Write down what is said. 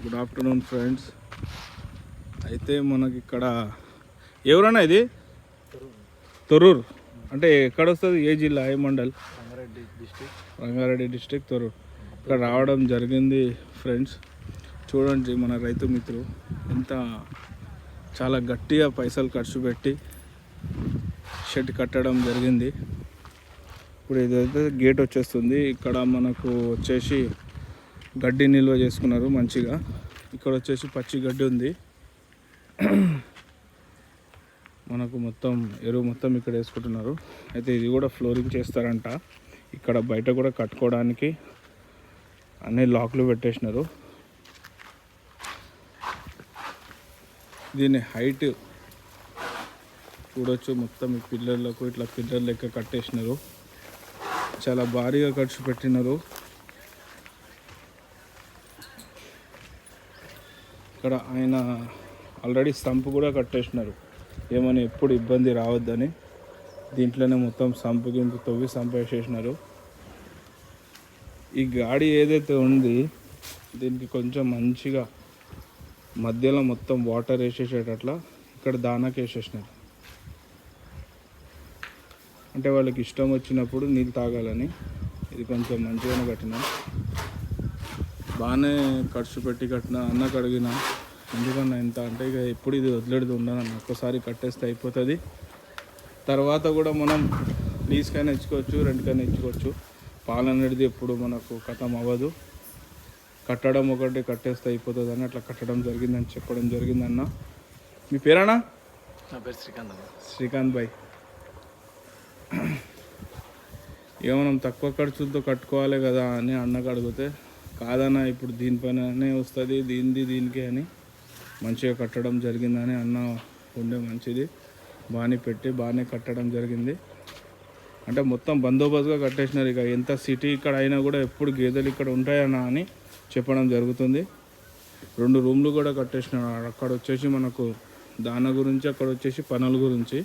Good afternoon friends. అయితే మనకి ఇక్కడ ఎవరన్నా ఇది తొర్రూరు అంటే ఎక్కడ వస్తుంది, ఏ జిల్లా, ఏ మండల్? రంగారెడ్డి డిస్టిక్ తొర్రూరు. ఇక్కడ రావడం జరిగింది ఫ్రెండ్స్. చూడండి మన రైతు మిత్రులు ఎంత చాలా గట్టిగా పైసలు ఖర్చు పెట్టి షెడ్ కట్టడం జరిగింది. ఇప్పుడు ఇదైతే గేట్ వచ్చేస్తుంది. ఇక్కడ మనకు వచ్చేసి గడ్డి నిల్వ చేసుకున్నారు మంచిగా. ఇక్కడ వచ్చేసి పచ్చి గడ్డి ఉంది. మనకు మొత్తం ఎరువు మొత్తం ఇక్కడ వేసుకుంటున్నారు. అయితే ఇది కూడా ఫ్లోరింగ్ చేస్తారంట. ఇక్కడ బయట కూడా కట్టుకోవడానికి అన్ని లాక్లు పెట్టేసినారు. దీని హైట్ చూడొచ్చు. మొత్తం ఈ పిల్లర్లకు ఇట్లా పిల్లర్ లెక్క కట్టేసినారు. చాలా భారీగా ఖర్చు పెట్టినారు. ఇక్కడ ఆయన ఆల్రెడీ సంపు కూడా కట్టేసినారు, ఏమని ఎప్పుడు ఇబ్బంది రావద్దని. దీంట్లోనే మొత్తం సంపు గింపు తవ్వి సంపేసేసినారు. ఈ గాడి ఏదైతే ఉంది దీనికి కొంచెం మంచిగా మధ్యలో మొత్తం వాటర్ వేసేసేటట్లా ఇక్కడ దానాకి వేసేసినారు. అంటే వాళ్ళకి ఇష్టం వచ్చినప్పుడు నీళ్ళు తాగాలని. ఇది కొంచెం మంచిగానే కట్టిన, బాగానే ఖర్చు పెట్టి కట్టిన. అన్నకు అడిగిన ఎందుకన్నా ఇంత అంటే, ఇక ఎప్పుడు ఇది వదిలేది ఉండనన్న, ఒక్కసారి కట్టేస్తే అయిపోతుంది. తర్వాత కూడా మనం లీజ్కైనా ఇచ్చుకోవచ్చు, రెంట్కైనా ఇచ్చుకోవచ్చు. పాలనేది ఎప్పుడు మనకు ఖతం అవ్వదు. కట్టడం ఒకటి కట్టేస్తే అయిపోతుంది అని అట్లా కట్టడం జరిగిందని చెప్పడం జరిగిందన్న. మీ పేరేనా? నా పేరు శ్రీకాంత్. శ్రీకాంత్ భాయ్. ఇక మనం తక్కువ ఖర్చుతో కట్టుకోవాలి కదా అని అన్నకు అడిగితే, కాదన్న ఇప్పుడు దీనిపైననే వస్తుంది, దీనికే అని మంచిగా కట్టడం జరిగిందని అన్న ఉండే మంచిది. బాగానే పెట్టి బాగానే కట్టడం జరిగింది. అంటే మొత్తం బందోబస్తుగా కట్టేసినారు. ఇక ఎంత సిటీ ఇక్కడ అయినా కూడా ఎప్పుడు గేదెలు ఇక్కడ ఉంటాయన్నా అని చెప్పడం జరుగుతుంది. 2 రూమ్లు కూడా కట్టేసినారు. అక్కడ వచ్చేసి మనకు దాన గురించి, అక్కడ వచ్చేసి పనుల గురించి.